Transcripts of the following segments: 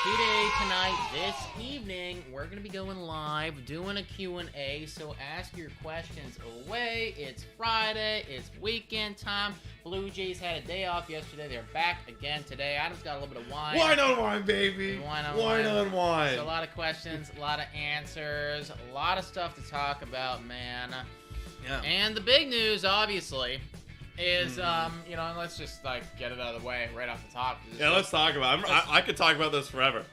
Today, tonight, this evening, we're going to be going live, doing a Q&A, so ask your questions away. It's Friday, it's weekend time. Blue Jays had a day off yesterday. They're back again today. Adam's got a little bit of wine. Wine on wine, baby. Wine on wine. So a lot of questions, a lot of answers, a lot of stuff to talk about, man. Yeah. And the big news, obviously, is, and let's just, get it out of the way right off the top. Yeah, let's talk about it. I could talk about this forever.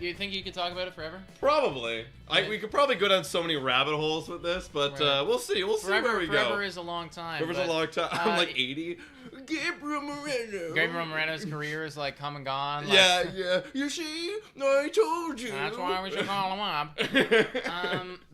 You think you could talk about it forever? Probably. Right. We could probably go down so many rabbit holes with this, but Right. We'll see. We'll see where we go. Forever is a long time. Forever's a long time. I'm like 80. Gabriel Moreno's career is come and gone. Yeah. You see? I told you. That's why we should call him up.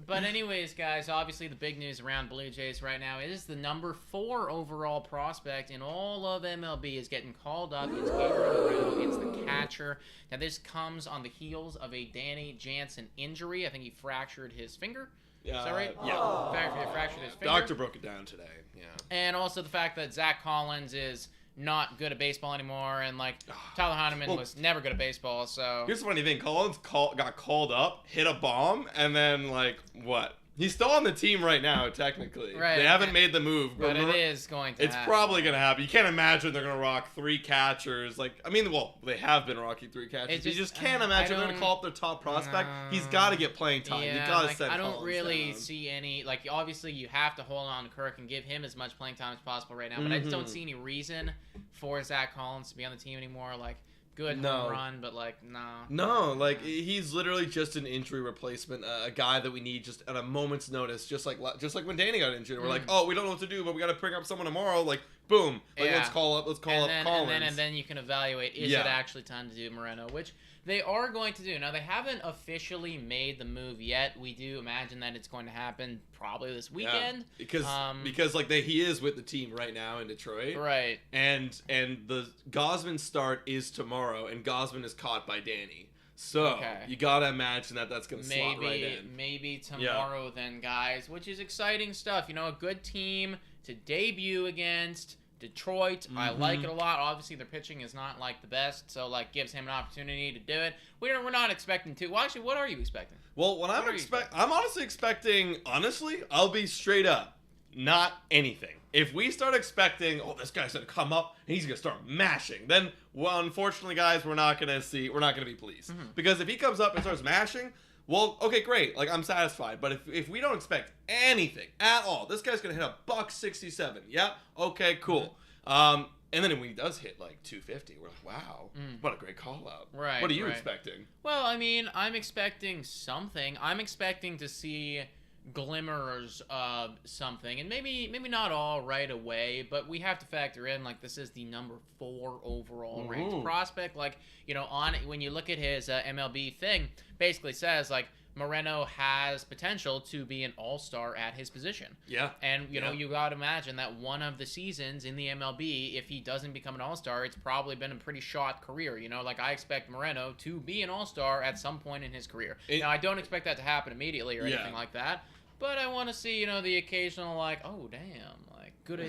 But anyways, guys, obviously the big news around Blue Jays right now is the number 4 overall prospect in all of MLB is getting called up. It's Gabriel Moreno. It's the catcher. Now, this comes on the heels of a Danny Jansen injury. I think he fractured his finger. Is that right? Yeah. Fractured his finger. Doctor broke it down today. Yeah. And also the fact that Zach Collins is not good at baseball anymore, and Tyler Heineman was never good at baseball. So here's the funny thing: Collins got called up, hit a bomb, and then what? He's still on the team right now, technically. Right. They haven't made the move, but it is going to. It's probably going to happen. You can't imagine they're going to rock 3 catchers. They have been rocking 3 catchers. You just can't imagine they're going to call up their top prospect. He's got to get playing time. Yeah, You got to set. I don't Collins really down. see any. Obviously, you have to hold on to Kirk and give him as much playing time as possible right now. But I just don't see any reason for Zach Collins to be on the team anymore. Good home run, but no. No, he's literally just an injury replacement, a guy that we need just at a moment's notice, just like when Danny got injured. We're like, oh, we don't know what to do, but we got to bring up someone tomorrow. Boom, let's call up Collins. And then you can evaluate, is it actually time to do Moreno, which they are going to do. Now, they haven't officially made the move yet. We do imagine that it's going to happen probably this weekend. Yeah, because he is with the team right now in Detroit. Right. And the Gausman start is tomorrow, and Gausman is caught by Danny. So you gotta imagine that's gonna slot right in. Maybe tomorrow then, guys, which is exciting stuff. A good team to debut against Detroit. I like it a lot. Obviously, their pitching is not the best, so gives him an opportunity to do it. We're not expecting to. Well, actually, what are you expecting? Well, I'm honestly expecting. I'll be straight up, not anything. If we start expecting, this guy's gonna come up and he's gonna start mashing, then unfortunately, guys, we're not gonna be pleased. Because if he comes up and starts mashing, well, okay, great. I'm satisfied. But if we don't expect anything at all, this guy's gonna hit a $167. Yeah. Okay. Cool. And then when he does hit 250, we're like, wow, what a great call out. Right. What are you expecting? Well, I'm expecting something. I'm expecting to see glimmers of something, and maybe not all right away, but we have to factor in this is the number 4 overall ranked prospect. When you look at his MLB thing, basically says Moreno has potential to be an all-star at his position. Yeah. And you know, you got to imagine that one of the seasons in the MLB, if he doesn't become an all-star, it's probably been a pretty short career. I expect Moreno to be an all-star at some point in his career. Now, I don't expect that to happen immediately or anything like that, but I want to see, the occasional oh damn, good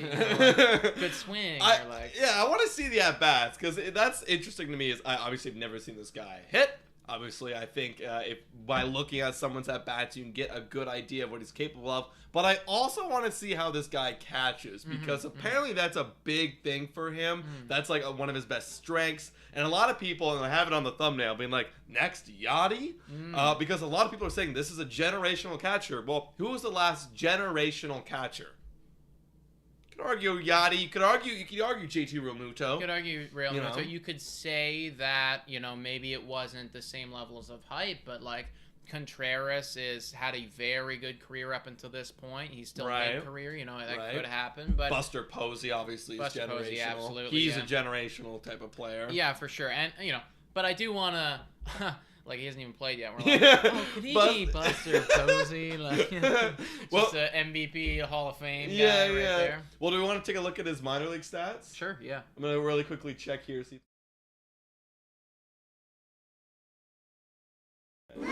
swing. I want to see the at-bats, because that's interesting to me. Is I obviously have never seen this guy hit. Obviously, I think if by looking at someone's at-bats, you can get a good idea of what he's capable of. But I also want to see how this guy catches, because apparently that's a big thing for him. That's one of his best strengths. And a lot of people, and I have it on the thumbnail, being next Yachty? Because a lot of people are saying this is a generational catcher. Well, who was the last generational catcher? You could argue Yachty. You could argue JT Realmuto. You could argue Realmuto. You could say that, maybe it wasn't the same levels of hype, but Contreras had a very good career up until this point. He's still mid-career, that could happen. But Buster Posey obviously is generational. Posey, absolutely, he's a generational type of player. Yeah, for sure. And but I do want to he hasn't even played yet. We're could he be Buster Posey? Just an MVP Hall of Fame guy right there. Well, do we want to take a look at his minor league stats? Sure, yeah. I'm going to really quickly check here. See. All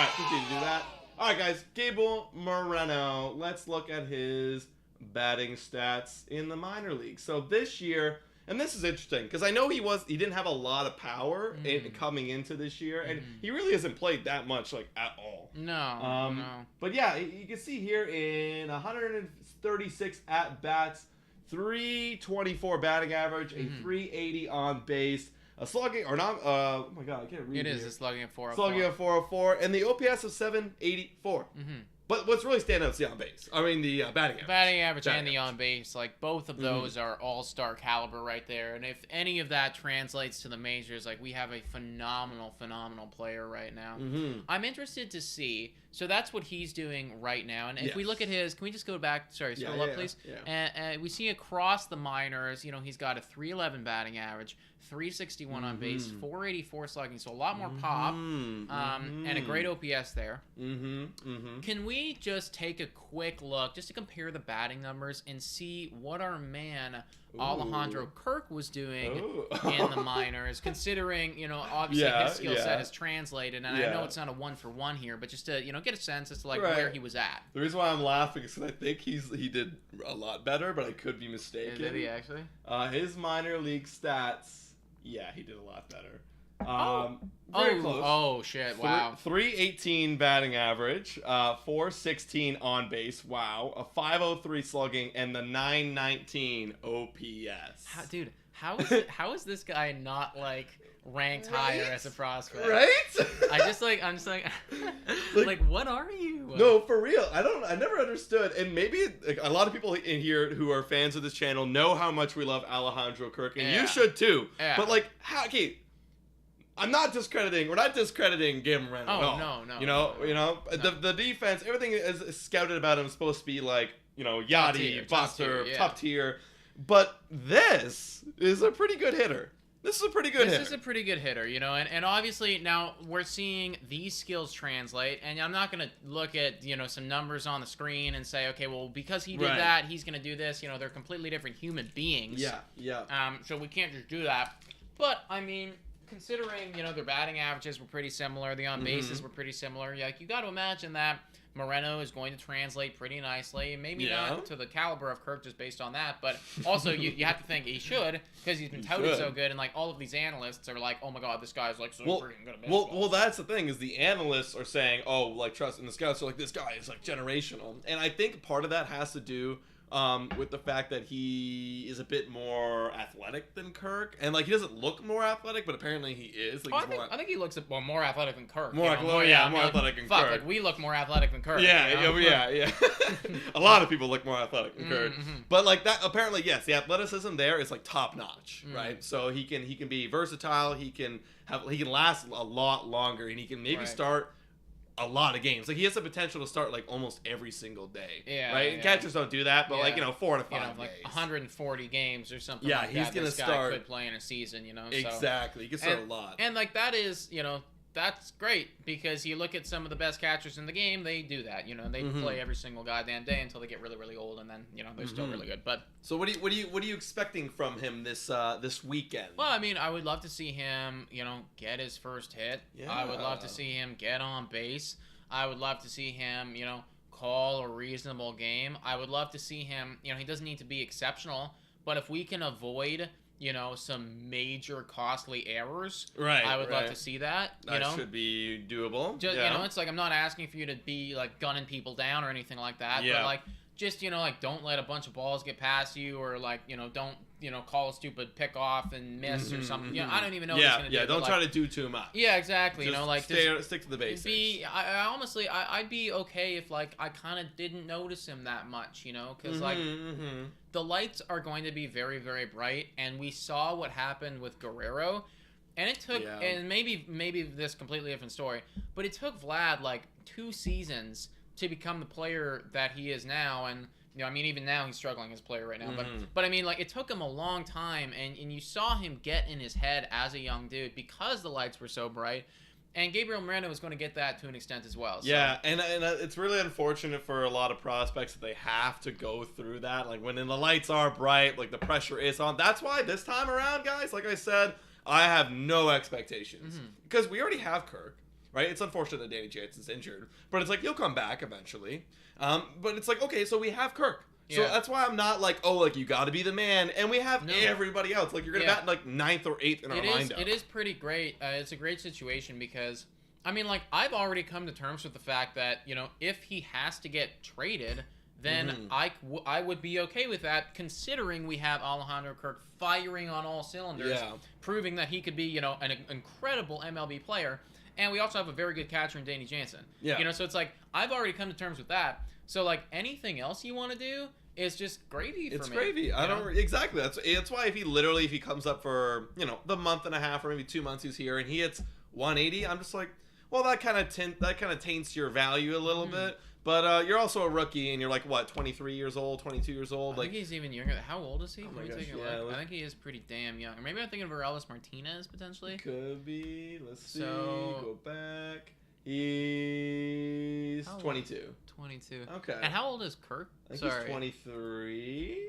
right, continue to do that. All right, guys. Gabriel Moreno. Let's look at his batting stats in the minor league. So this year, and this is interesting because I know he didn't have a lot of power coming into this year, and he really hasn't played that much like at all. No. But yeah, you can see here in 136 at bats, 324 batting average, a 380 on base. A slugging, or not, oh my god, I can't read it. It is a slugging of 404. Slugging of 404, and the OPS of 784. But what's really standing out is the on base. I mean, the batting average. Batting average and the on base. Like, both of those are all-star caliber right there. And if any of that translates to the majors, like, we have a phenomenal player right now. I'm interested to see. So that's what he's doing right now. And if we look at his, can we just go back? Sorry, scroll up, please. Yeah. And we see across the minors, you know, he's got a 311 batting average, 361 on base, 484 slugging, so a lot more pop, and a great OPS there. Can we just take a quick look, just to compare the batting numbers and see what our man Alejandro Kirk was doing in the minors, considering, you know, obviously his skill set is translated, and I know it's not a 1-for-1 here, but just to, you know, get a sense as to like where he was at. The reason why I'm laughing is because I think he did a lot better, but I could be mistaken. Did he actually? His minor league stats, yeah, he did a lot better. Very close. Oh shit! Wow. 318 batting average, 416 on base. Wow, a 503 slugging, and the 919 OPS. How is this guy not like ranked higher as a prospect? Right? I'm just like, like, what are you? No, for real. I never understood, and maybe like, a lot of people in here who are fans of this channel know how much we love Alejandro Kirk, and you should too. Yeah. But like, okay. We're not discrediting Gabriel Moreno. Oh, at all. No. You know, the defense, everything is scouted about him is supposed to be like, you know, Yachty, Buster, top tier. But this is a pretty good hitter. This is a pretty good hitter, you know, and obviously now we're seeing these skills translate, and I'm not going to look at, you know, some numbers on the screen and say, okay, well, because he did that, he's going to do this. You know, they're completely different human beings. Yeah. So we can't just do that. But, I mean, considering, you know, their batting averages were pretty similar, the on-bases were pretty similar, like, you got to imagine that Moreno is going to translate pretty nicely. Maybe not to the caliber of Kirk just based on that, but also you have to think he should, because he's been touted so good, and like all of these analysts are like, oh my god, this guy's like so freaking good at baseball. Well, that's the thing, is the analysts are saying, oh, like trust, and the scouts are like, this guy is like generational, and I think part of that has to do with the fact that he is a bit more athletic than Kirk, and like he doesn't look more athletic, but apparently he is. Like, I think he looks more athletic than Kirk. More athletic than Kirk. Like we look more athletic than Kirk. Yeah. A lot of people look more athletic than Kirk, but like that, apparently, yes, the athleticism there is like top notch, right? So he can be versatile. He can last a lot longer, and he can maybe start a lot of games. Like he has the potential to start like almost every single day. Right? Catchers don't do that, but like, you know, 4 to 5 days. Like 140 games or something like that. He's gonna this start. Guy could play in a season, you know. Exactly. He can start a lot. And like that is, you know, that's great, because you look at some of the best catchers in the game, they do that, you know, they play every single goddamn day until they get really, really old, and then, you know, they're still really good. But so what are you expecting from him this weekend? Well, I mean, I would love to see him, you know, get his first hit. I would love to see him get on base. I would love to see him, you know, call a reasonable game. I would love to see him, you know, he doesn't need to be exceptional, but if we can avoid, you know, some major costly errors, I would love to see that. You know, should be doable. Just, you know, it's like, I'm not asking for you to be like gunning people down or anything like that, but like, just, you know, like, don't let a bunch of balls get past you, or like, you know, don't, you know, call a stupid pick off and miss or something. You know, I don't even know what he's gonna do. Don't try to do too much. Yeah, exactly. Just, you know, like, stick to the basics. I honestly, I'd be okay if like I kind of didn't notice him that much, you know, because like the lights are going to be very, very bright, and we saw what happened with Guerrero, and it took, and maybe this completely different story, but it took Vlad like 2 seasons to become the player that he is now. And, you know, I mean, even now he's struggling as a player right now, but I mean, like, it took him a long time, and you saw him get in his head as a young dude because the lights were so bright, and Gabriel Moreno was going to get that to an extent as well. So. Yeah, and it's really unfortunate for a lot of prospects that they have to go through that, like when the lights are bright, like the pressure is on. That's why this time around, guys, like I said, I have no expectations, because we already have Kirk. Right? It's unfortunate that Danny Jansen's injured, but it's like, he'll come back eventually. But it's like, okay, so we have Kirk. So that's why I'm not like, oh, like, you got to be the man. And we have everybody else. Like, you're going to bat like 9th or 8th in our lineup. It is pretty great. It's a great situation because, I mean, like, I've already come to terms with the fact that, you know, if he has to get traded, then I would be okay with that, considering we have Alejandro Kirk firing on all cylinders, proving that he could be, you know, an incredible MLB player. And we also have a very good catcher in Danny Jansen. Yeah. You know, so it's like, I've already come to terms with that. So, like, anything else you want to do is just gravy for me. It's gravy. I don't... Exactly. That's why if he comes up for, you know, the month and a half or maybe 2 months he's here and he hits 180, I'm just like, well, that kind of taints your value a little bit. But you're also a rookie, and you're like, what, 23 years old, 22 years old? I think he's even younger. How old is he? Oh my gosh, I think he is pretty damn young. Or maybe I'm thinking of Aurelius Martinez, potentially. Could be. Let's see. Go back. He's 22. 22. Okay. And how old is Kirk? I think he's 23.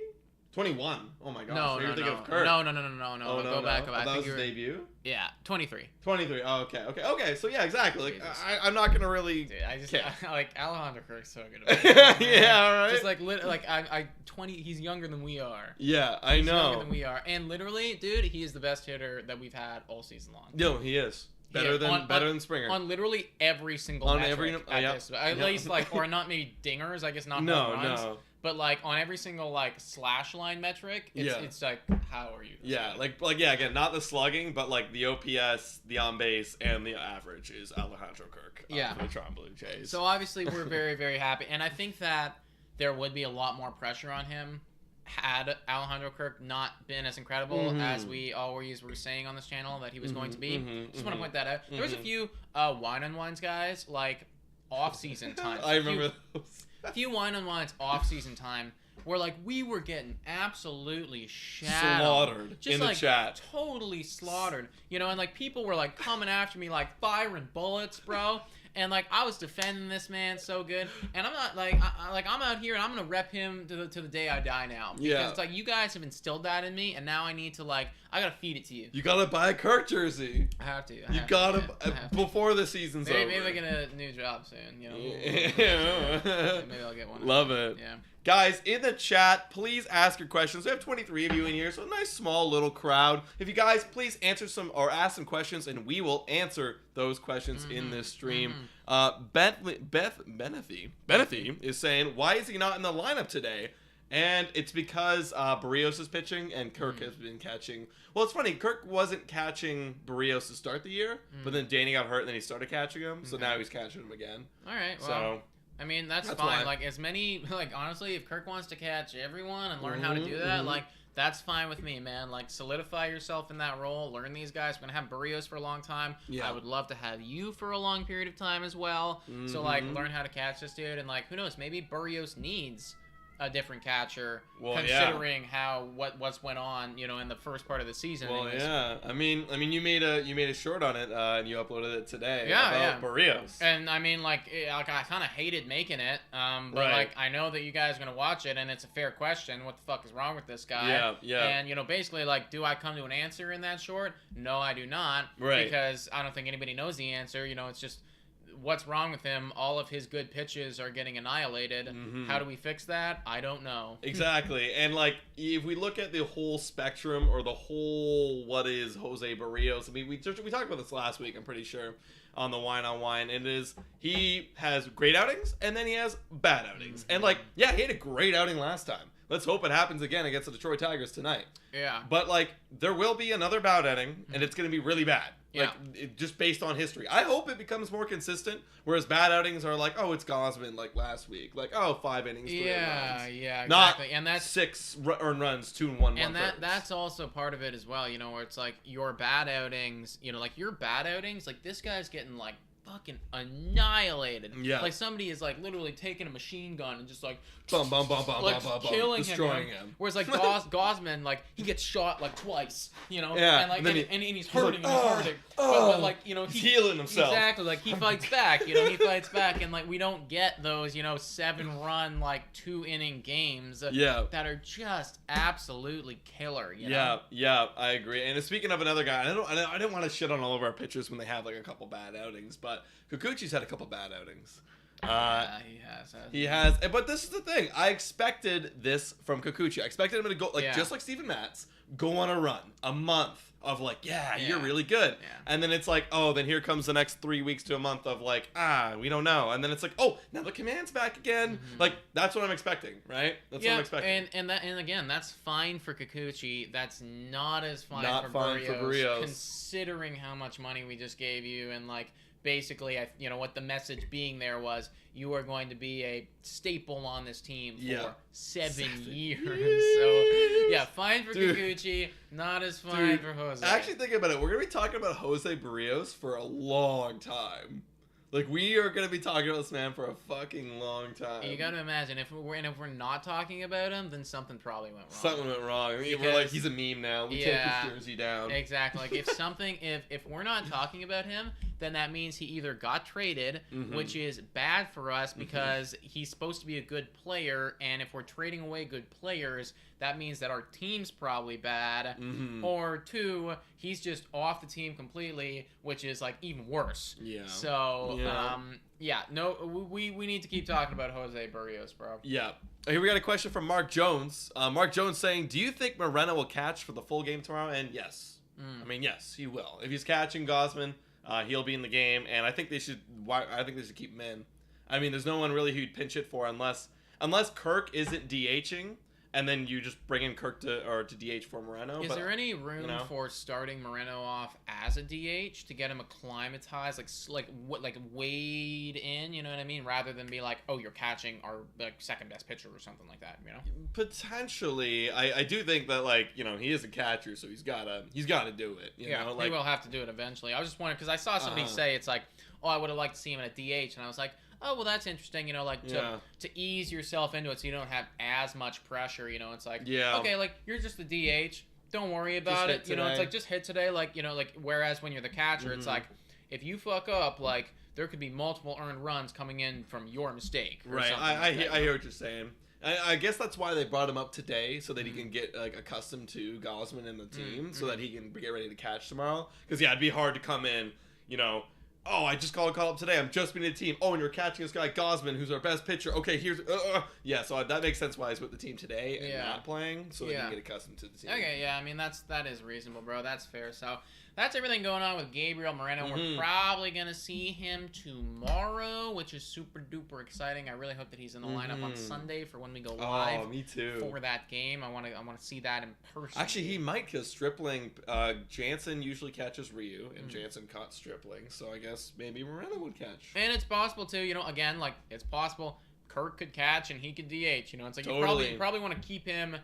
21. Oh my gosh. No, you're thinking of Kirk. No. Oh, Go back. I think his debut? Yeah, 23. 23. Oh, okay. So yeah, exactly. Like, I'm not gonna really. Dude, I just like Alejandro Kirk's so good. Yeah, all right. Just like I 20. He's younger than we are. Yeah, I know. He's younger than we are, and literally, dude, he is the best hitter that we've had all season long. No, he is. Better than Springer. On literally every single metric at least, like, or not maybe dingers, I guess not home runs. No. But, like, on every single, like, slash line metric, it's like, how are you? Yeah, again, not the slugging, but, like, the OPS, the on-base, and the average is Alejandro Kirk for the Toronto Blue Jays. So, obviously, we're very, very happy. And I think that there would be a lot more pressure on him had Alejandro Kirk not been as incredible as we always were saying on this channel that he was going to be. Just want to point that out. There was a few wine-on-wines guys, like, off-season time. I remember those. A few wine-on-wines off-season time where, like, we were getting absolutely slaughtered in the chat. Totally slaughtered. You know, and, like, people were, like, coming after me, like, firing bullets, bro. And, like, I was defending this man so good. And I'm not, like, I'm out here and I'm going to rep him to the day I die now. Because it's like, you guys have instilled that in me, and now I need to, like, I got to feed it to you. You got to buy a Kirk jersey. I have to. You got to, before the season's over. Maybe I get a new job soon, you know. Maybe I'll get one. Love it. Yeah. Guys, in the chat, please ask your questions. We have 23 of you in here, so a nice small little crowd. If you guys please ask some questions, and we will answer those questions in this stream. Benethy is saying, why is he not in the lineup today? And it's because Berrios is pitching and Kirk has been catching. Well, it's funny. Kirk wasn't catching Berrios to start the year, but then Danny got hurt and then he started catching him. So now he's catching him again. All right. Well, I mean, that's fine. Why. Like, as many, like, honestly, if Kirk wants to catch everyone and learn how to do that, like, that's fine with me, man. Like, solidify yourself in that role. Learn these guys. We're going to have Berrios for a long time. Yeah. I would love to have you for a long period of time as well. So, like, learn how to catch this dude. And, like, who knows? Maybe Berrios needs a different catcher, considering what's went on, you know, in the first part of the season. Well, I mean, you made a short on it, and you uploaded it today about Berrios. And I mean, like I kind of hated making it, but like I know that you guys are gonna watch it, and it's a fair question. What the fuck is wrong with this guy? Yeah. And you know, basically, like, do I come to an answer in that short? No, I do not. Right. Because I don't think anybody knows the answer. You know, it's just, what's wrong with him? All of his good pitches are getting annihilated. How do we fix that? I don't know. Exactly. And, like, if we look at the whole spectrum or the whole what is Jose Berrios, I mean, we talked about this last week, I'm pretty sure, on the Wine on Wine. And it is, he has great outings and then he has bad outings. And, like, yeah, he had a great outing last time. Let's hope it happens again against the Detroit Tigers tonight. Yeah. But, like, there will be another bad outing, and it's going to be really bad. Like, just based on history. I hope it becomes more consistent, whereas bad outings are like, oh, it's Gosman, like last week. Like, oh, 5 innings, 3 runs. Yeah, exactly. Not and that's 6 earned runs, 2 and 1 And that's also part of it as well, you know, where it's like your bad outings, you know, like your bad outings, like this guy's getting, like, fucking annihilated. Yeah. Like somebody is like literally taking a machine gun and just like killing destroying him. Whereas like Gosman, like he gets shot like twice, you know, and like and he's hurting and he's hurting. But like, you know, he's healing himself. Exactly, like he fights back, you know, and like we don't get those, you know, 7-run like 2-inning games that are just absolutely killer, you know? Yeah, I agree. And speaking of another guy, I didn't want to shit on all of our pitchers when they have like a couple bad outings, but Kikuchi's had a couple bad outings. He has. He has, but this is the thing. I expected this from Kikuchi. I expected him to go just like Steven Matz, go on a run, a month of like, you're really good, and then it's like, oh, then here comes the next 3 weeks to a month of like, we don't know, and then it's like, oh, now the command's back again. Like that's what I'm expecting, right? That's what I'm expecting. And again, that's fine for Kikuchi. That's not as fine for Berrios, considering how much money we just gave you, and like. Basically, what the message being there was, you are going to be a staple on this team for 7 years. So, fine for Kikuchi, not as fine for Jose. Actually, think about it. We're going to be talking about Jose Berrios for a long time. Like, we are going to be talking about this man for a fucking long time. You got to imagine, if we're not talking about him, then something probably went wrong. Something went wrong. I mean, we're like, he's a meme now. We take his jersey down. Exactly. Like, if we're not talking about him, then that means he either got traded, which is bad for us because he's supposed to be a good player, and if we're trading away good players, that means that our team's probably bad, or 2, he's just off the team completely, which is like even worse. So, we need to keep talking about Jose Berrios, bro. Yeah. Here we got a question from Mark Jones. Mark Jones saying, do you think Moreno will catch for the full game tomorrow? And yes. I mean, yes, he will. If he's catching Gausman, he'll be in the game, and I think they should keep him in. I mean, there's no one really who'd pinch it for unless Kirk isn't DHing, and then you just bring in Kirk to DH for Moreno. Is there any room for starting Moreno off as a DH to get him acclimatized, like wade in, you know what I mean, rather than be like, oh, you're catching our second best pitcher or something like that, Potentially, I do think that he is a catcher, so he's gotta do it. You know? He will have to do it eventually. I was just wondering because I saw somebody say it's like, oh, I would have liked to see him at a DH, and I was like, oh, well, that's interesting, to ease yourself into it so you don't have as much pressure, it's like, okay, you're just the DH, don't worry about it, it's like, just hit today, whereas when you're the catcher, it's like, if you fuck up, there could be multiple earned runs coming in from your mistake. Right, I hear what you're saying. I guess that's why they brought him up today, so that he can get accustomed to Gausman and the team, so that he can get ready to catch tomorrow, because it'd be hard to come in, oh, I just called a call up today. I'm just being the team. Oh, and you're catching this guy Gausman, who's our best pitcher. Okay, here's so that makes sense why he's with the team today and not playing, so they can get accustomed to the team. Okay, I mean that is reasonable, bro. That's fair. So that's everything going on with Gabriel Moreno. We're probably gonna see him tomorrow, which is super duper exciting. I really hope that he's in the lineup on Sunday for when we go live. Oh, me too. For that game, I want to see that in person. Actually, he might, because Stripling, Jansen usually catches Ryu, and Jansen caught Stripling, so I guess maybe Moreno would catch. And it's possible too. Again, it's possible Kirk could catch and he could DH. It's like totally. you probably want to keep him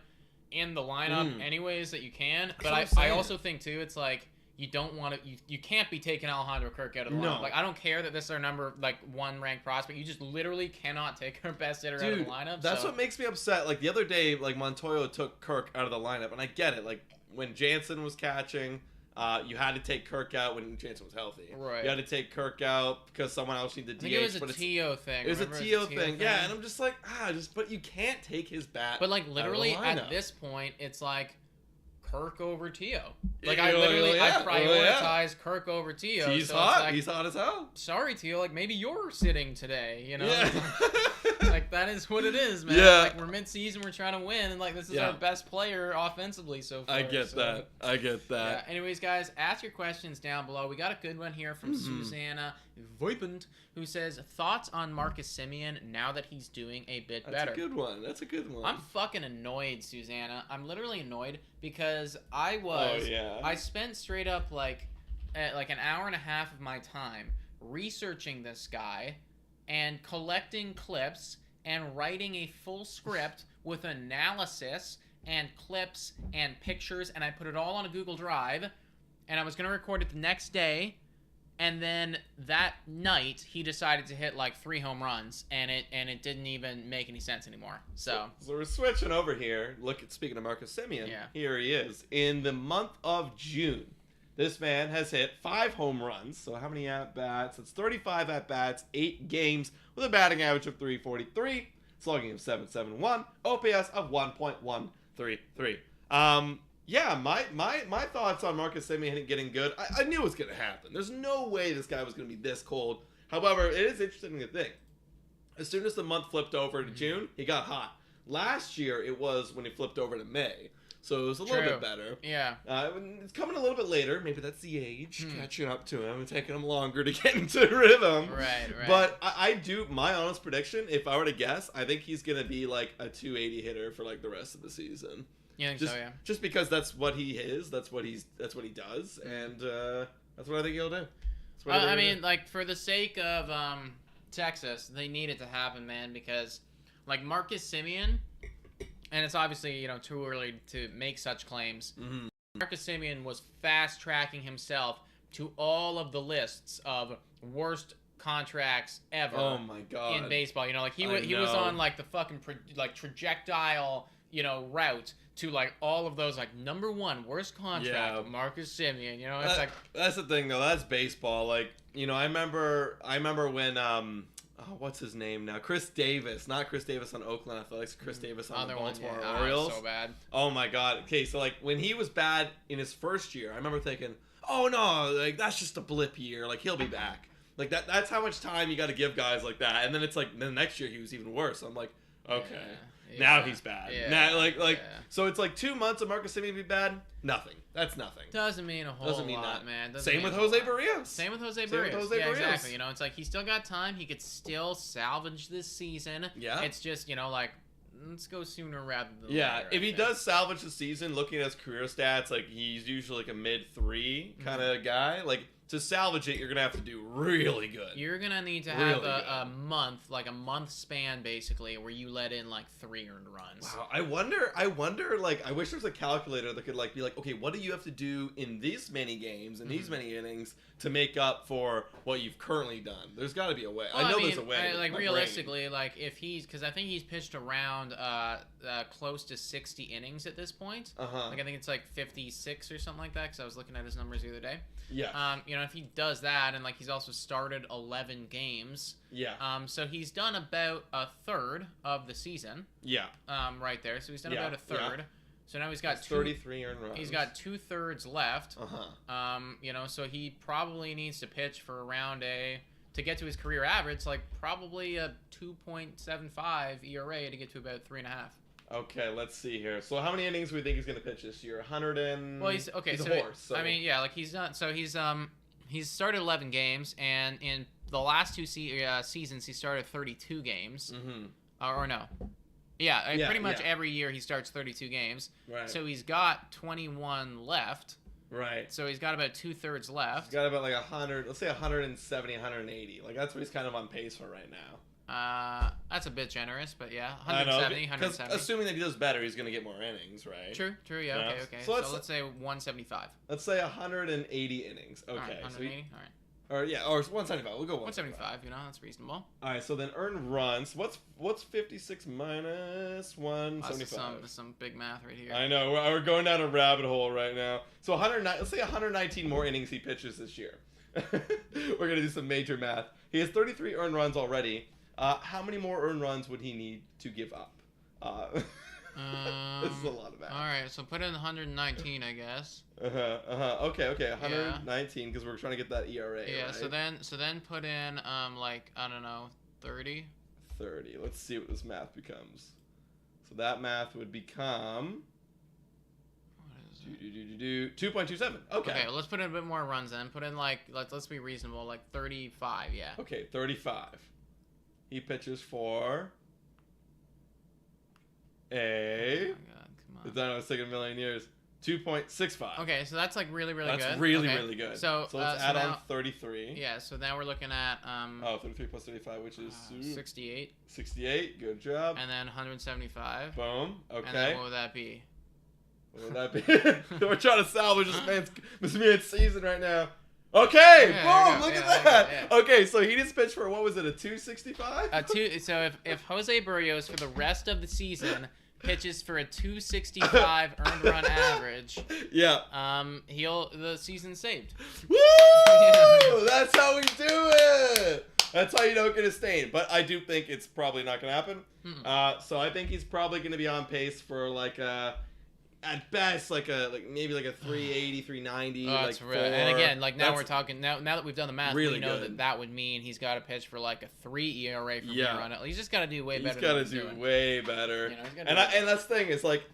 in the lineup anyways that you can. But I also think too, it's like. You don't want to. You can't be taking Alejandro Kirk out of the lineup. I don't care that this is our number 1 ranked prospect. You just literally cannot take our best hitter out of the lineup. That's what makes me upset. The other day, Montoyo took Kirk out of the lineup, and I get it. When Jansen was catching, you had to take Kirk out when Jansen was healthy. Right. You had to take Kirk out because someone else needed DH. I think it was a T.O. thing. It was a T.O. thing. Yeah, and I'm just like, but you can't take his bat. But literally at this point, it's like. Kirk over Tio. I prioritize Kirk over Tio. He's hot. He's hot as hell. Sorry, Tio. Maybe you're sitting today. Yeah. That is what it is, man. Yeah. We're mid-season. We're trying to win, and this is our best player offensively so far. I get that. Yeah. Anyways, guys, ask your questions down below. We got a good one here from Susanna Voipund, who says, thoughts on Marcus Semien now that he's doing a bit better. That's a good one. I'm fucking annoyed, Susanna. I'm literally annoyed because I spent straight up an hour and a half of my time researching this guy and collecting clips and writing a full script with analysis and clips and pictures, and I put it all on a Google Drive, and I was going to record it the next day, and then that night he decided to hit 3 home runs, and it didn't even make any sense anymore. So we're switching over here. Speaking of Marcus Semien, here he is. In the month of June, this man has hit 5 home runs. So how many at-bats? It's 35 at-bats, 8 games, with a batting average of .343, slugging of .771, OPS of 1.133. My thoughts on Marcus Semien getting good. I knew it was going to happen. There's no way this guy was going to be this cold. However, it is interesting to think. as soon as the month flipped over to June, he got hot. Last year, it was when he flipped over to May. So it was a little bit better. Yeah. It's coming a little bit later. Maybe that's the age catching up to him and taking him longer to get into rhythm. Right. But I do, my honest prediction, if I were to guess, I think he's going to be like a 280 hitter for like the rest of the season. You think so, yeah? Just because that's what he is, that's what he does, and that's what I think he'll do. I mean, like, for the sake of Texas, they need it to happen, man, because, like, Marcus Semien, and it's obviously, you know, too early to make such claims. Mm-hmm. Marcus Semien was fast-tracking himself to all of the lists of worst contracts ever. Oh my god! In baseball, you know, like he was on like the fucking trajectile, you know, route to like all of those, like number one worst contract, Marcus Semien. You know, it's like that's the thing though. That's baseball. Like, you know, I remember when what's his name now? Chris Davis, not Chris Davis on Oakland Athletics, Chris Davis on the Baltimore Orioles. So bad. Oh my god. Okay, so like when he was bad in his first year, I remember thinking, oh no, like that's just a blip year. Like he'll be back. Like that's how much time you got to give guys like that. And then it's like the next year he was even worse. I'm like, okay. Now he's bad. Yeah. Now, so it's like 2 months of Marcus Semien be bad? Nothing. That's nothing. Doesn't mean a whole lot, man. Same with Jose Berrios. Same with Jose Berrios. Yeah, exactly. You know, it's like he's still got time. He could still salvage this season. Yeah. It's just, you know, like, let's go sooner rather than later. Yeah, if he does salvage the season, looking at his career stats, like he's usually like a mid-3 kind of guy. Like, to salvage it, you're going to have to do really good. You're going to need to have a month, like a month span, basically, where you let in, like, 3 earned runs. Wow, I wonder, like, I wish there was a calculator that could, like, be like, okay, what do you have to do in these many games, in these many innings, to make up for what you've currently done? There's got to be a way. Well, I know there's a way. Like, realistically, like, if he's, because I think he's pitched around close to 60 innings at this point. Like, I think it's, like, 56 or something like that, because I was looking at his numbers the other day. Yeah. You know, if he does that, and like he's also started 11 games. Yeah. So he's done about a third of the season. Yeah. Right there. So he's done about a third. Yeah. So now he's got 33 earned runs. He's got 2/3 left. You know, so he probably needs to pitch for around to get to his career average, like probably a 2.75 ERA to get to about 3.5. Okay, let's see here. So how many innings do we think he's going to pitch this year? 100 and... Well, he's a horse. So. I mean, yeah, like he's done... So he's started 11 games, and in the last 2 seasons, he started 32 games. Or no. Yeah, pretty much every year he starts 32 games. Right. So he's got 21 left. Right. So he's got about 2/3 left. He's got about like 100, let's say 170, 180. Like that's what he's kind of on pace for right now. That's a bit generous, but yeah, 170, 170. Assuming that he does better, he's going to get more innings, right? True, yeah, okay. So let's say 175. Let's say 180 innings. Okay. All right, 180, all right. Or 175. We'll go 175, you know, that's reasonable. All right, so then earned runs. What's 56 minus 175? That's some big math right here. I know. We're going down a rabbit hole right now. So let's say 119 more innings he pitches this year. We're going to do some major math. He has 33 earned runs already. How many more earned runs would he need to give up? This is a lot of math. All right, so put in 119, I guess. Okay, 119 because we're trying to get that ERA. Yeah. Right? So then put in like I don't know, 30. 30. Let's see what this math becomes. So that math would become. What is it? 2.27. Okay. Okay, well, let's put in a bit more runs then. Put in like let's be reasonable, like 35. Yeah. Okay, 35. He pitches for Oh my God, come on. It's done. It's taken a million years. 2.65. Okay, so that's like really good. That's really good. So let's add on 33. Yeah, so now we're looking at 33 plus 35, which is 68. 68. Good job. And then 175. Boom. Okay. And then what would that be? What would that be? We're trying to salvage this man's season right now. Okay, boom! Look at that. Yeah. Okay, so he just pitched for what was it? A 265? So if Jose Berrios for the rest of the season pitches for a 265 earned run average, the season's saved. Woo! Yeah. That's how we do it. That's how you don't get a stain. But I do think it's probably not going to happen. So I think he's probably going to be on pace for like at best maybe like a 380, 390. Oh, that's real. And again, like now we're talking. Now that we've done the math, we know that would mean he's got to pitch for like a 3 ERA from here on out. He's just got to do way better. He's got to do way better. You know, and that's the thing. It's like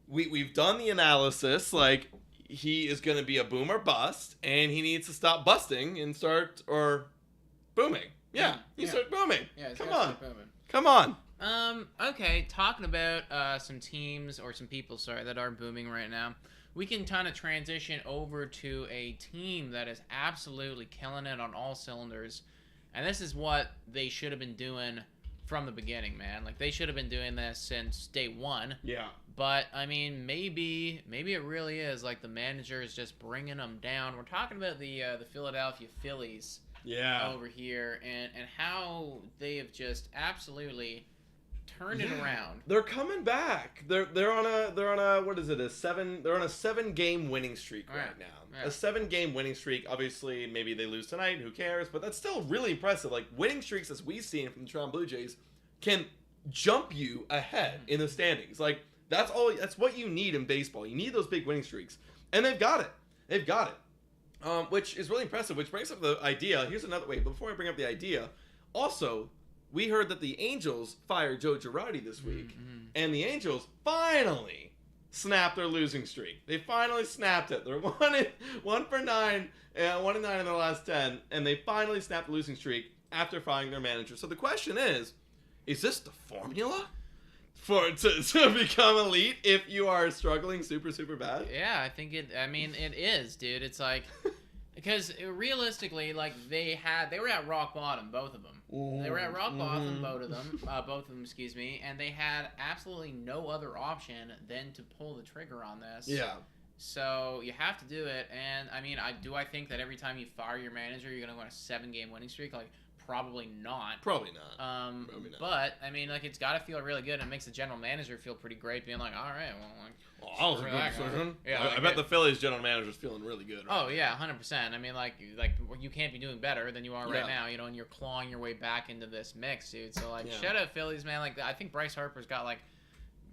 we've done the analysis. Like he is going to be a boom or bust, and he needs to stop busting and start booming. Yeah, start booming. Yeah, come on, come on. Okay, talking about some teams or some people, that are booming right now. We can kind of transition over to a team that is absolutely killing it on all cylinders. And this is what they should have been doing from the beginning, man. Like, they should have been doing this since day one. Yeah. But, I mean, maybe it really is. Like, the manager is just bringing them down. We're talking about the Philadelphia Phillies over here and how they have just absolutely turned it around. They're coming back. They're on a what is it? They're on a 7-game winning streak right now. Yeah. A 7-game winning streak. Obviously, maybe they lose tonight. Who cares? But that's still really impressive. Like winning streaks, as we've seen from the Toronto Blue Jays, can jump you ahead in the standings. Like that's what you need in baseball. You need those big winning streaks, and they've got it. Which is really impressive. Which brings up the idea. Here's another way. Before I bring up the idea, also. We heard that the Angels fired Joe Girardi this week, and the Angels finally snapped their losing streak. They finally snapped it. They're 1 for 9, 1 and 9 in their last 10, and they finally snapped the losing streak after firing their manager. So the question is this the formula to become elite if you are struggling super, super bad? Yeah, I think it is, dude. It's like because realistically, like they were at rock bottom, both of them. They were at rock bottom, both of them, excuse me, and they had absolutely no other option than to pull the trigger on this. Yeah. So you have to do it, and I mean, I think that every time you fire your manager, you're gonna go on a 7-game winning streak. Like, probably not. Probably not. But I mean, like, it's got to feel really good. And it makes the general manager feel pretty great, being like, all right, that was a good decision. Yeah, I bet the Phillies general manager's feeling really good. Right? Oh yeah, 100%. I mean, like you can't be doing better than you are right now, you know, and you're clawing your way back into this mix, dude. So like, shout out Phillies, man. Like, I think Bryce Harper's got like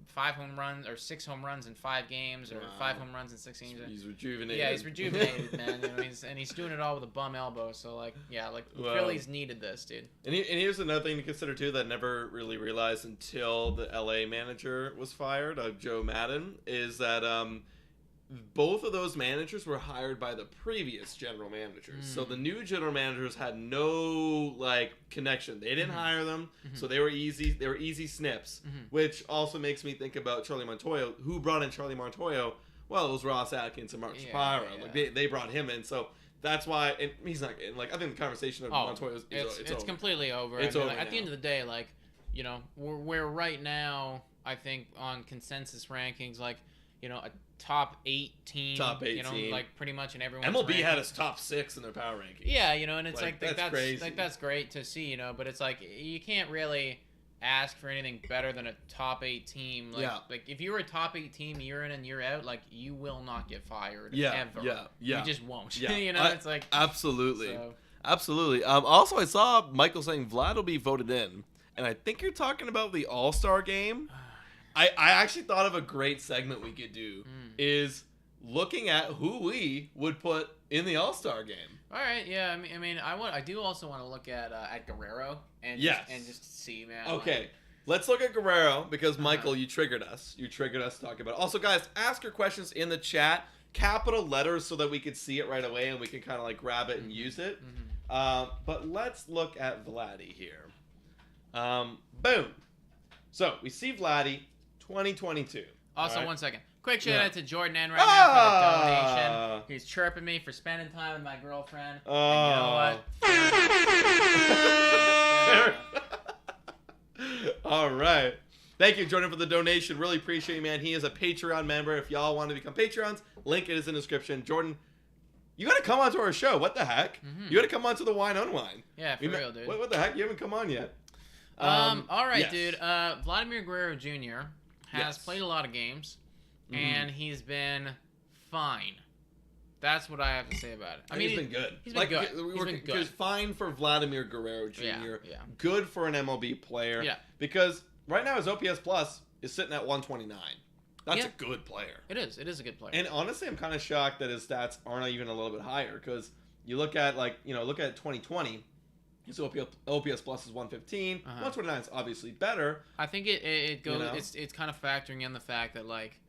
5 home runs or 6 home runs in 5 games, or 5 home runs in 6 games. He's rejuvenated. Yeah, he's rejuvenated, man. You know, he's doing it all with a bum elbow. So like, the Phillies needed this, dude. And here's another thing to consider too that I never really realized until the LA manager was fired, Joe Madden, is that both of those managers were hired by the previous general managers. So the new general managers had no connection. They didn't hire them, so they were easy. They were easy snips, which also makes me think about Charlie Montoyo. Who brought in Charlie Montoyo? Well, it was Ross Atkins and Mark Shapiro. Like they brought him in, so that's why. And he's not like, I think the conversation of Montoyo it's over. Completely over. It's over. Like, at the end of the day, like, you know, we're right now, I think, on consensus rankings, like, you know, a top 8 team. Top 8 you know, team. Like pretty much in everyone's MLB rankings. had us top 6 in their power rankings. Yeah, you know, and it's that's crazy. Like, that's great to see, you know, but it's like you can't really ask for anything better than a top 8 team. Like if you were a top 8 team year in and year out, like, you will not get fired ever. Yeah. You just won't. Yeah. You know, it's like absolutely. So. Absolutely. Also, I saw Michael saying Vlad will be voted in, and I think you're talking about the AllStar game. I actually thought of a great segment we could do is looking at who we would put in the AllStar game. All right, yeah. I mean, I do also want to look at Guerrero and just see, man. Okay, let's look at Guerrero because Michael, you triggered us. You triggered us talking about it. Also, guys, ask your questions in the chat, capital letters, so that we could see it right away and we can kind of like grab it and use it. But let's look at Vladdy here. Boom. So we see Vladdy, 2022. Also, right. 1 second. Quick shout out to Jordan N right now for the donation. He's chirping me for spending time with my girlfriend. And you know what? All right. Thank you, Jordan, for the donation. Really appreciate you, man. He is a Patreon member. If y'all want to become Patreons, link is in the description. Jordan, you got to come onto our show. What the heck? You got to come onto the Wine Unwine. Yeah, for real, dude. What the heck? You haven't come on yet. All right, dude. Vladimir Guerrero Jr. has played a lot of games, and he's been fine. That's what I have to say about it. I mean, he's been good. He's been good. He's been good. Fine for Vladimir Guerrero Jr. Yeah. Good for an MLB player. Yeah. Because right now his OPS plus is sitting at 129. That's a good player. It is. It is a good player. And honestly, I'm kind of shocked that his stats aren't even a little bit higher, because you look at, like, look at 2020. His OPS plus is 115. 129 is obviously better. I think it goes. It's kind of factoring in the fact that, like,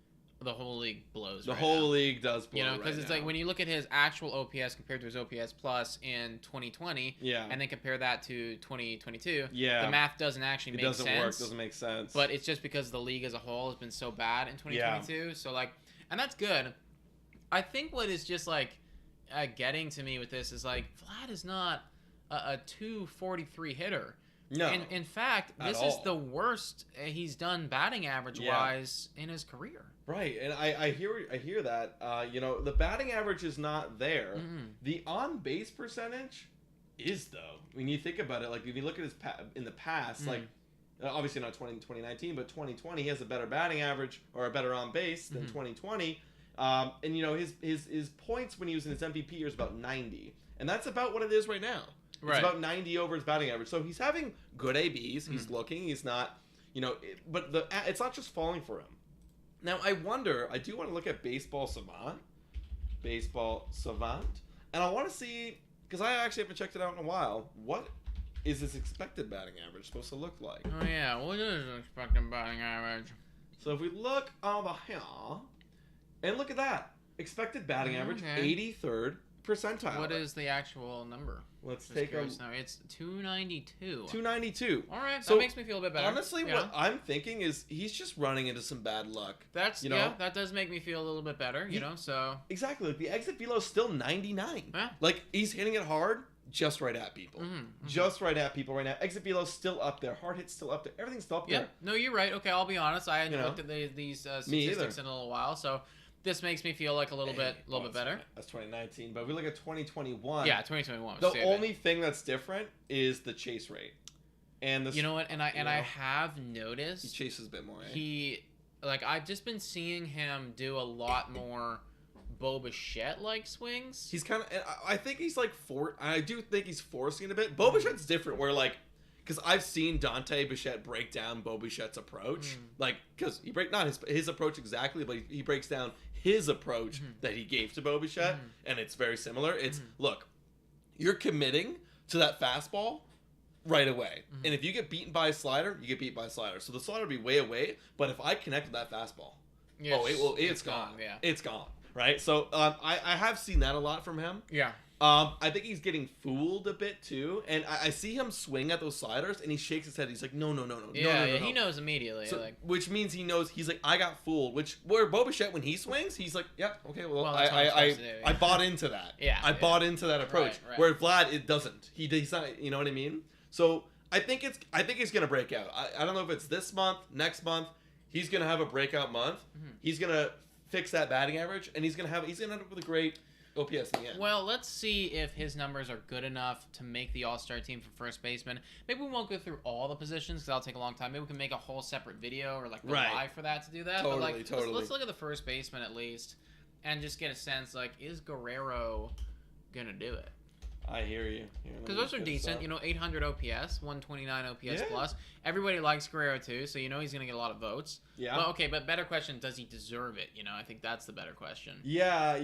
the whole league blows. The whole league does blow. Because it's like when you look at his actual OPS compared to his OPS plus in 2020, and then compare that to 2022, the math doesn't actually make sense. It doesn't work. Doesn't make sense. But it's just because the league as a whole has been so bad in 2022. So like, and that's good. I think what is just like getting to me with this is like Vlad is not a 243 hitter. No. In fact, this is the worst he's done batting average wise in his career. Right, and I hear that. The batting average is not there. The on base percentage is, though. When you think about it, like if you look at his in the past, like obviously not 2019, but 2020, he has a better batting average or a better on base than 2020. And his points when he was in his MVP year is about 90, and that's about what it is right now. It's about 90 over his batting average. So he's having good ABs. He's looking. He's not, but it's not just falling for him. Now, I do want to look at Baseball Savant, and I want to see, because I actually haven't checked it out in a while, what is his expected batting average supposed to look like? Oh, yeah. What is his expected batting average? So if we look over here, and look at that. Expected batting average, 83rd percentile. What is the actual number? Let's take a... No, it's 292. 292. All right, so that makes me feel a bit better. Honestly, what I'm thinking is he's just running into some bad luck. That's that does make me feel a little bit better. So exactly. Like the exit velo is still 99. Yeah. Like he's hitting it hard, just right at people. Just right at people right now. Exit velo is still up there. Hard hit's still up there. Everything's still up there. No, you're right. Okay, I'll be honest. I hadn't looked at these statistics in a little while, so. This makes me feel like a little bit better. That's 2019, but if we look at 2021. Yeah, 2021. The only thing that's different is the chase rate, and the. You know what? And I have noticed he chases a bit more. I've just been seeing him do a lot more Bo Bichette-like swings. He's kind of. I think he's like I do think he's forcing it a bit. Bo Bichette's different, where like. Because I've seen Dante Bichette break down Bo Bichette's approach, because he not his approach exactly, but he breaks down his approach that he gave to Bo Bichette, and it's very similar. It's look, you're committing to that fastball right away, and if you get beaten by a slider, you get beat by a slider. So the slider will be way away, but if I connect with that fastball, it's gone. Yeah, it's gone. Right. So I have seen that a lot from him. Yeah. I think he's getting fooled a bit too, and I see him swing at those sliders, and he shakes his head. He's like, no. Yeah, he knows immediately. So, which means he knows. He's like, I got fooled. Where Bo Bichette, when he swings, he's like, yeah, okay, well I bought into that. I bought into that approach. Right. Where Vlad, it doesn't. He's not. You know what I mean? So I think he's gonna break out. I don't know if it's this month, next month. He's gonna have a breakout month. He's gonna fix that batting average, and he's gonna end up with a great OPS in the end. Well, let's see if his numbers are good enough to make the All-Star team for first baseman. Maybe we won't go through all the positions because that'll take a long time. Maybe we can make a whole separate video or like go live for that to do that. Totally. Let's look at the first baseman at least and just get a sense, like, is Guerrero gonna do it? I hear you. Because those are decent. 800 OPS, 129 OPS plus. Everybody likes Guerrero too, so he's going to get a lot of votes. Yeah. Well, okay, but better question, does he deserve it? I think that's the better question. Yeah,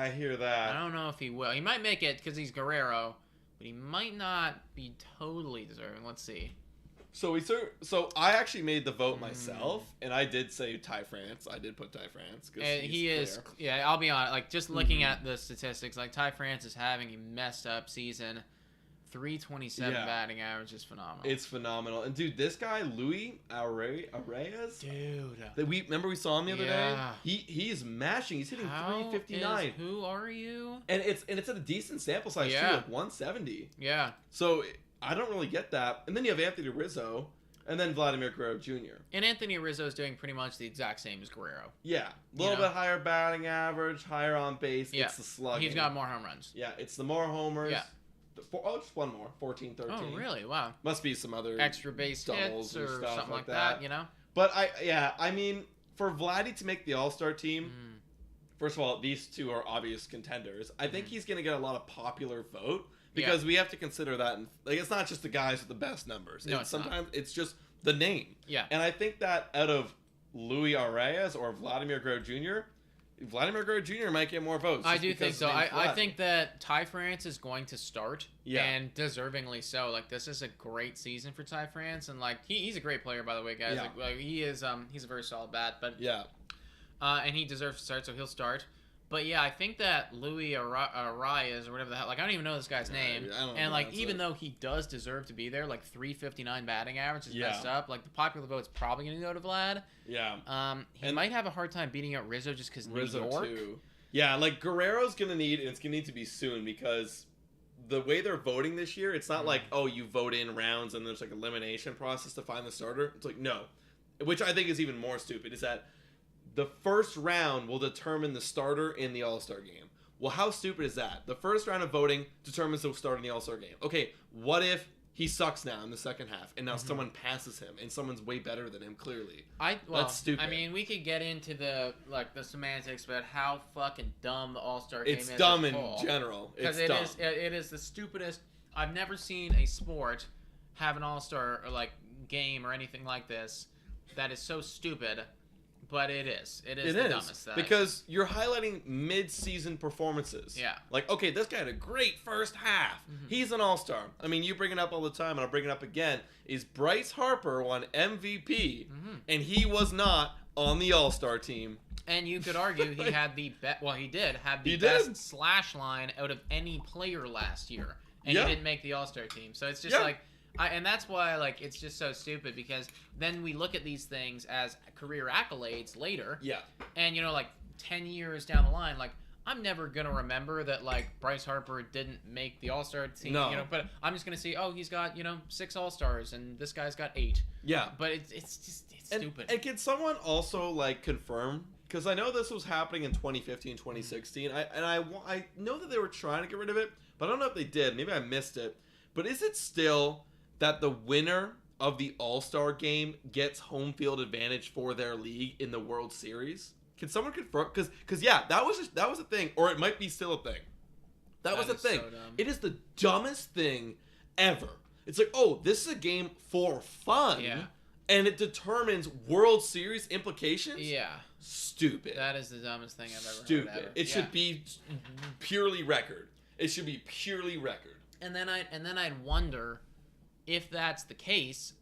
I hear that. I don't know if he will. He might make it because he's Guerrero, but he might not be totally deserving. Let's see. So I actually made the vote myself, and I did say Ty France. I did put Ty France. He is. Yeah, I'll be honest. Like, just looking at the statistics, like Ty France is having a messed up season. 327 batting average is phenomenal. It's phenomenal. And dude, this guy Luis Arraez, dude, we saw him the other day. He's mashing. He's hitting 359. Who are you? And it's at a decent sample size too, like 170. Yeah. So I don't really get that. And then you have Anthony Rizzo, and then Vladimir Guerrero Jr. And Anthony Rizzo is doing pretty much the exact same as Guerrero. Yeah. A little bit higher batting average, higher on base. Yeah. It's the slugging. He's got more home runs. Yeah, it's the more homers. Yeah. Just one more. 14, 13. Oh, really? Wow. Must be some other extra base doubles hits or something like that, But I mean, for Vladdy to make the All-Star team, first of all, these two are obvious contenders. I think he's going to get a lot of popular vote. Because we have to consider that, it's not just the guys with the best numbers. No, sometimes it's just the name. Yeah. And I think that out of Luis Arias or Vladimir Guerrero Jr., Vladimir Guerrero Jr. might get more votes. I do think so. I think that Ty France is going to start, and deservingly so. Like, this is a great season for Ty France, and like he's a great player, by the way, guys. Yeah. Like he is, he's a very solid bat, but and he deserves to start, so he'll start. But yeah, I think that Luis Arias or whatever the hell, like I don't even know this guy's name, and like even though he does deserve to be there, like 359 batting average is messed up. Like the popular vote's probably gonna go to Vlad. Yeah. He might have a hard time beating out Rizzo just because New York. Too. Yeah, like Guerrero's gonna need, and it's gonna need to be soon because the way they're voting this year, it's not like you vote in rounds and there's like elimination process to find the starter. It's like no, which I think is even more stupid. Is that the first round will determine the starter in the All-Star game. Well, how stupid is that? The first round of voting determines the starter in the All-Star game. Okay, what if he sucks now in the second half, and now someone passes him, and someone's way better than him, clearly? That's stupid. I mean, we could get into the semantics about how fucking dumb the All-Star game is. It's dumb in general. Because it is the stupidest. I've never seen a sport have an All-Star game or anything like this that is so stupid. But it is the dumbest thing. Because you're highlighting mid-season performances. Yeah. Like, okay, this guy had a great first half. He's an all-star. I mean, you bring it up all the time, and I'll bring it up again. Is Bryce Harper won MVP, and he was not on the all-star team. And you could argue he had the best. Well, he did have the best slash line out of any player last year, and he didn't make the all-star team. So it's just like. And that's why, it's just so stupid, because then we look at these things as career accolades later. Yeah. And, 10 years down the line, I'm never going to remember that, Bryce Harper didn't make the All-Star team. No. But I'm just going to see, he's got, 6 All-Stars, and this guy's got 8. Yeah. But it's stupid. And can someone also, confirm? Because I know this was happening in 2015, 2016. I know that they were trying to get rid of it, but I don't know if they did. Maybe I missed it. But is it still that the winner of the All-Star game gets home field advantage for their league in the World Series? Can someone confirm? Because that was a thing, or it might be still a thing. That was a thing. So it is the dumbest thing ever. It's like, this is a game for fun, and it determines World Series implications. Yeah, stupid. That is the dumbest thing I've ever heard. Stupid. It should be purely record. It should be purely record. And then I'd wonder, if that's the case,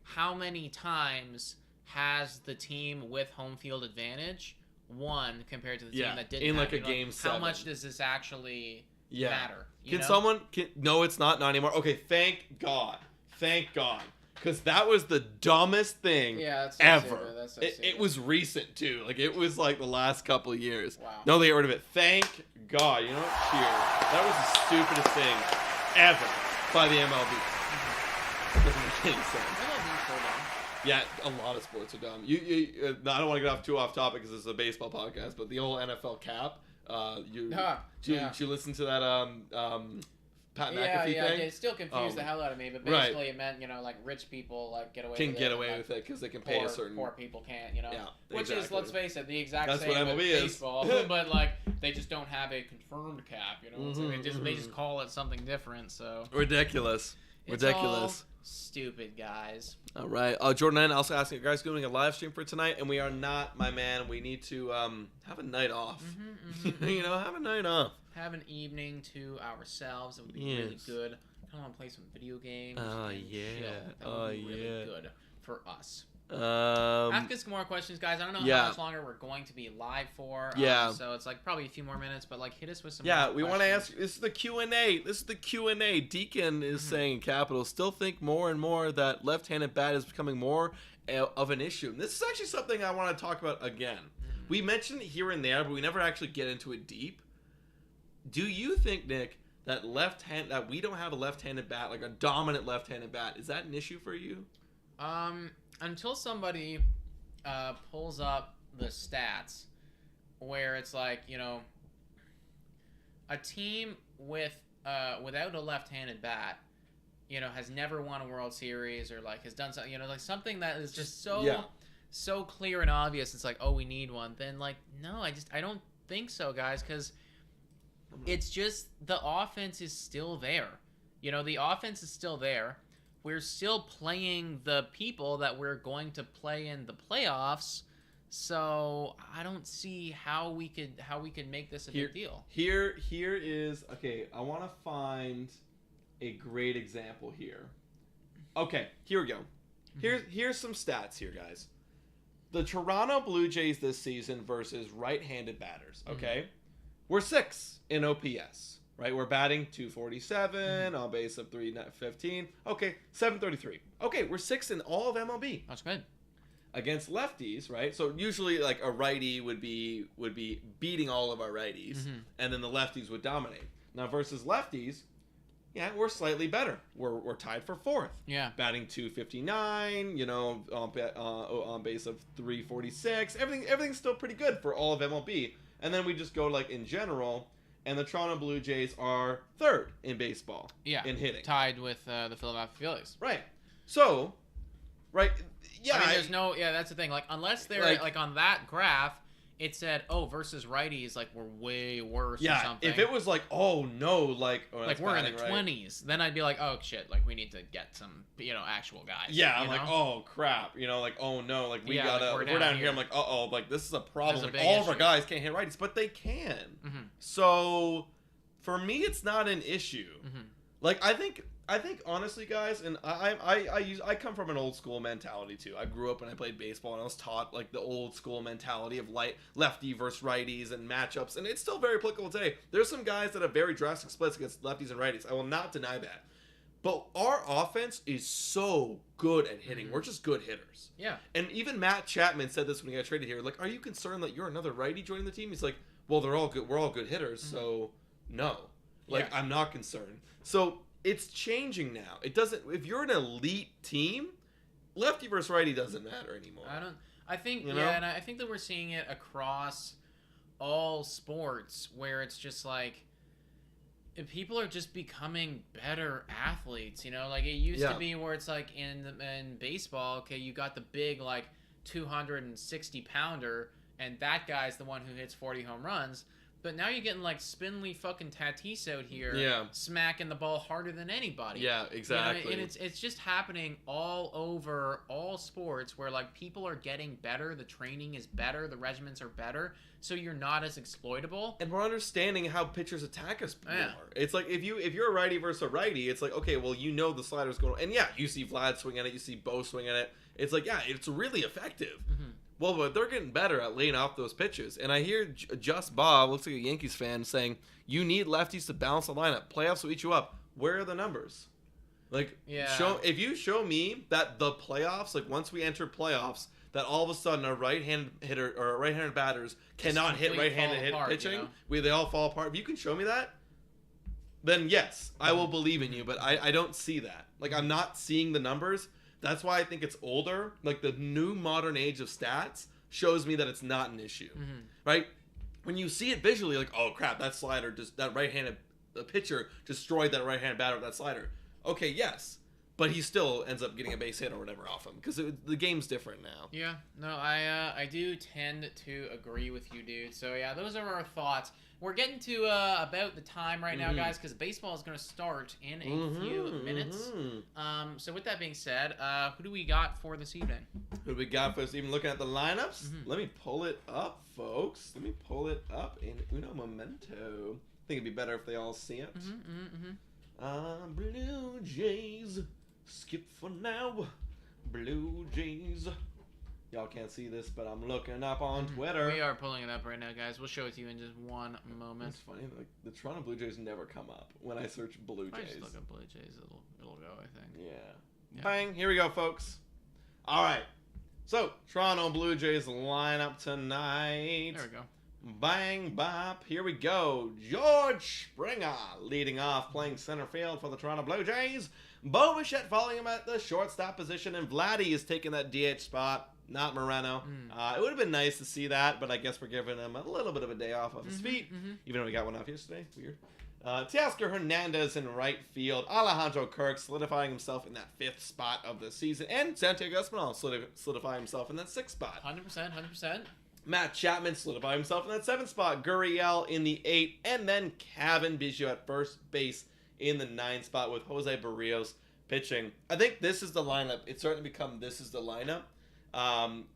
how many times has the team with home field advantage won compared to the team that didn't? In a game 7. How much does this actually matter? No, it's not anymore. Okay, thank God. Because that was the dumbest thing ever. It was recent, too. It was the last couple of years. Wow. No, they got rid of it. Thank God. You know what? Cheers. That was the stupidest thing ever by the MLB. Doesn't make any sense. Yeah, a lot of sports are dumb. I don't want to get too off topic because this is a baseball podcast, but the whole NFL cap. Did you listen to that Pat McAfee thing? Yeah, it still confused the hell out of me, but basically it meant, rich people get away with it because they can pay a certain. Poor people can't, Yeah, which is, let's face it, the exact That's same what MLB with baseball, but they just don't have a confirmed cap, they just call it something different. So ridiculous. Ridiculous. Stupid, guys. All right. Jordan and I also asking, guys, doing a live stream for tonight, and we are not, my man. We need to have a night off. Have a night off. Have an evening to ourselves. It would be really good. I want to play some video games. Oh, yeah. That would be really good for us. Ask us more questions, guys. I don't know how much longer we're going to be live for. So it's probably a few more minutes, but hit us with some. Yeah, we want to ask. This is the Q&A. Deacon is saying, Capitals still think more and more that left-handed bat is becoming more of an issue. And this is actually something I want to talk about again. We mentioned it here and there, but we never actually get into it deep. Do you think, Nick, that we don't have a left-handed bat, a dominant left-handed bat, is that an issue for you? Until somebody pulls up the stats where it's a team without a left-handed bat, has never won a World Series or has done something, something that is just so clear and obvious. It's we need one. Then no, I don't think so, guys, because it's just the offense is still there. The offense is still there. we're still playing the people that we're going to play in the playoffs. So I don't see how we could make this a big deal. Here is okay. I want to find a great example here. Okay, here we go. Here's some stats here, guys. The Toronto Blue Jays this season versus right-handed batters. Okay, we're 6th in OPS. Right, we're batting 247 on base of 315. Okay, 733. Okay, we're 6th in all of MLB. That's good. Against lefties, right? So usually like a righty would be beating all of our righties, and then the lefties would dominate. Now versus lefties, yeah, we're slightly better. We're tied for 4th. Yeah, batting 259. You know, on base of 346. Everything's still pretty good for all of MLB. And then we just go like in general, and the Toronto Blue Jays are 3rd in baseball. Yeah, in hitting, tied with the Philadelphia Phillies. Right. So, right. Yeah, I mean, there's no. Yeah, that's the thing. Like, unless they're like on that graph, it said, "Oh, versus righties, like we're way worse." Yeah, or something. if it was like, "Oh no," like we're in the 20s, then I'd be like, "Oh shit!" Like we need to get some, actual guys. Yeah, I'm like, "Oh crap," like, "Oh no," like we gotta. Like we're down here. I'm like, "Uh-oh," like this is a problem. Like, all of our guys can't hit righties, but they can. So, for me, it's not an issue. Like I think honestly, guys, and I come from an old school mentality too. I grew up and I played baseball, and I was taught like the old school mentality of lefty versus righties and matchups, and it's still very applicable today. There's some guys that have very drastic splits against lefties and righties. I will not deny that. But our offense is so good at hitting. We're just good hitters. Yeah. And even Matt Chapman said this when he got traded here. Like, are you concerned that you're another righty joining the team? He's like, well, they're all good. We're all good hitters, so no. Like, I'm not concerned. So it's changing now. It doesn't. If you're an elite team, lefty versus righty doesn't matter anymore. I think and I think that we're seeing it across all sports where it's just like people are just becoming better athletes. Like it used to be where it's like in baseball. Okay, you got the big like 260 pounder, and that guy's the one who hits 40 home runs. But now you're getting like spindly fucking Tatis out here, smacking the ball harder than anybody. Yeah, exactly. And it's just happening all over all sports where like people are getting better, the training is better, the regimens are better, so you're not as exploitable. And we're understanding how pitchers attack us more. Yeah. It's like if you're a righty versus a righty, it's like okay, well the slider's going, and you see Vlad swing at it, you see Bo swing at it. It's like it's really effective. Well, but they're getting better at laying off those pitches. And I hear Just Bob, looks like a Yankees fan, saying, you need lefties to balance the lineup. Playoffs will eat you up. Where are the numbers? Like, if you show me that the playoffs, like once we enter playoffs, that all of a sudden a right-handed hitter or right-handed batters cannot hit right-handed pitching, they all fall apart. If you can show me that, then yes, I will believe in you. But I don't see that. Like, I'm not seeing the numbers. That's why I think it's older. Like the new modern age of stats shows me that it's not an issue, right? When you see it visually, like, oh crap, that right-handed pitcher destroyed that right-handed batter with that slider. Okay, yes, but he still ends up getting a base hit or whatever off him because the game's different now. Yeah, no, I do tend to agree with you, dude. So yeah, those are our thoughts. We're getting to about the time right now, guys, because baseball is going to start in a few minutes. So with that being said, who do we got for this evening? Who do we got for this evening? Looking at the lineups? Let me pull it up, folks. Let me pull it up in uno momento. I think it'd be better if they all see it. Blue Jays. Skip for now. Blue Jays. Y'all can't see this, but I'm looking up on Twitter. We are pulling it up right now, guys. We'll show it to you in just one moment. It's funny, like the Toronto Blue Jays never come up when I search Blue Jays. If I just look up Blue Jays, it'll go, I think. Yeah. Bang! Here we go, folks. All right. So Toronto Blue Jays lineup tonight. There we go. Bang bop. Here we go. George Springer leading off, playing center field for the Toronto Blue Jays. Bo Bichette following him at the shortstop position, and Vladdy is taking that DH spot. Not Moreno. It would have been nice to see that, but I guess we're giving him a little bit of a day off of his feet, even though we got one off yesterday. Weird. Teoscar Hernandez in right field. Alejandro Kirk solidifying himself in that 5th spot of the season, and Santiago Espinal solidifying himself in that 6th spot. 100%. Matt Chapman solidifying himself in that 7th spot. Gurriel in the 8th, and then Cavan Biggio at first base in the 9th spot with Jose Berrios pitching. I think this is the lineup. It's starting to become this is the lineup.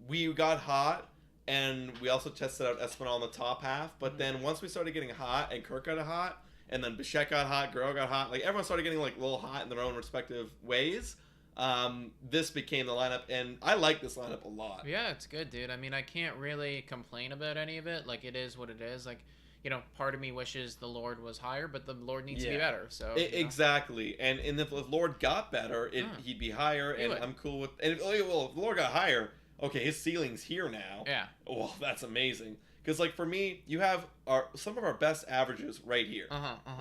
We got hot, and we also tested out Espinal in the top half. But then once we started getting hot, and Kirk got hot, and then Bichette got hot, Guerrero got hot, like everyone started getting like a little hot in their own respective ways. This became the lineup, and I like this lineup a lot. Yeah, it's good, dude. I mean, I can't really complain about any of it. Like, it is what it is. Like, you know, part of me wishes the Lord was higher, but the Lord needs to be better. So exactly, and if Lord got better, he'd be higher, and I'm cool with. And if Lord got higher, okay, his ceiling's here now. Yeah. Well, that's amazing. Because, like, for me, you have some of our best averages right here,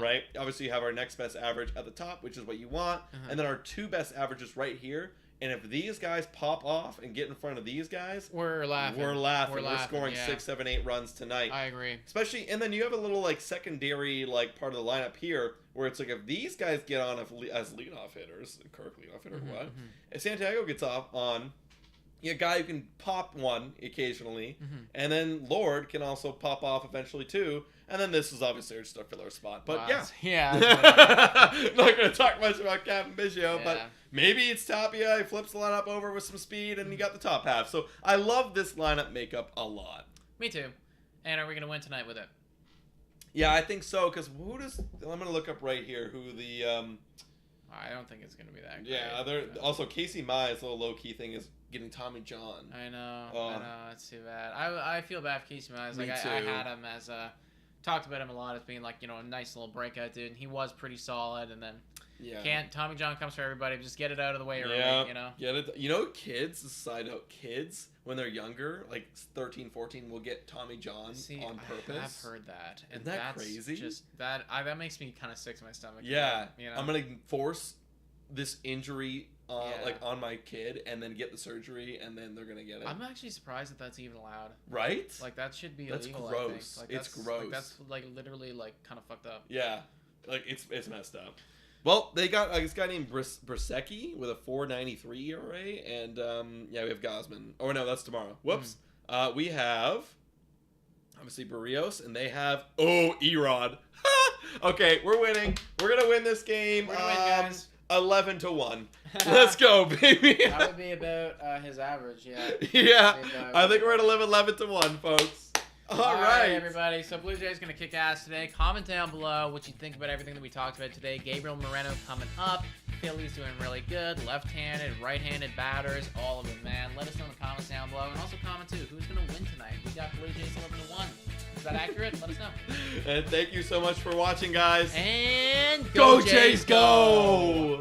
right? Obviously, you have our next best average at the top, which is what you want, and then our 2 best averages right here. And if these guys pop off and get in front of these guys, we're laughing. We're scoring 6, 7, 8 runs tonight. I agree. Especially, and then you have a little, like, secondary, like, part of the lineup here where it's like if these guys get on as leadoff hitters, Kirk leadoff hitter, if Santiago gets off on, a guy who can pop one occasionally, and then Lord can also pop off eventually too. And then this is obviously just a filler spot. But yeah. Not going to talk much about Captain Biggio, but maybe it's Tapia. He flips the lineup over with some speed, and you got the top half. So I love this lineup makeup a lot. Me too. And are we going to win tonight with it? Yeah, I think so. Because I'm going to look up right here who the. I don't think it's going to be that great. Yeah, also Casey Mize, little low key thing is getting Tommy John. I know. It's too bad. I feel bad for Casey Mize. Like, too. I had him as talked about him a lot as being like, you know, a nice little breakout dude, and he was pretty solid, and then Tommy John comes for everybody, just get it out of the way early, you know? Get it. You know, kids, side note, kids, when they're younger, like 13, 14, will get Tommy John on purpose. I've heard that. And Isn't that that's crazy? Just that makes me kind of sick to my stomach. Yeah. You know? I'm going to force this injury like on my kid and then get the surgery and then they're going to get it. I'm actually surprised that that's even allowed. Right? Like, that should be that's illegal, gross. I think. Like, it's gross. Like, that's like literally like kind of fucked up. Yeah. Like, it's messed up. Well, they got this guy named Brasecki with a 4.93 ERA, and we have Gosman. Oh no, that's tomorrow. Whoops. We have obviously Berrios, and they have Erod. Okay, we're winning. We're gonna win this game. We're gonna win, guys. 11-1. Let's go, baby. That would be about his average, yeah. Yeah, I think we're at 11-1, folks. All right, everybody. So Blue Jays going to kick ass today. Comment down below what you think about everything that we talked about today. Gabriel Moreno coming up. Philly's doing really good. Left-handed, right-handed batters, all of it, man. Let us know in the comments down below. And also comment, too, who's going to win tonight? We got Blue Jays 11-1. Is that accurate? Let us know. And thank you so much for watching, guys. And go Jays, go!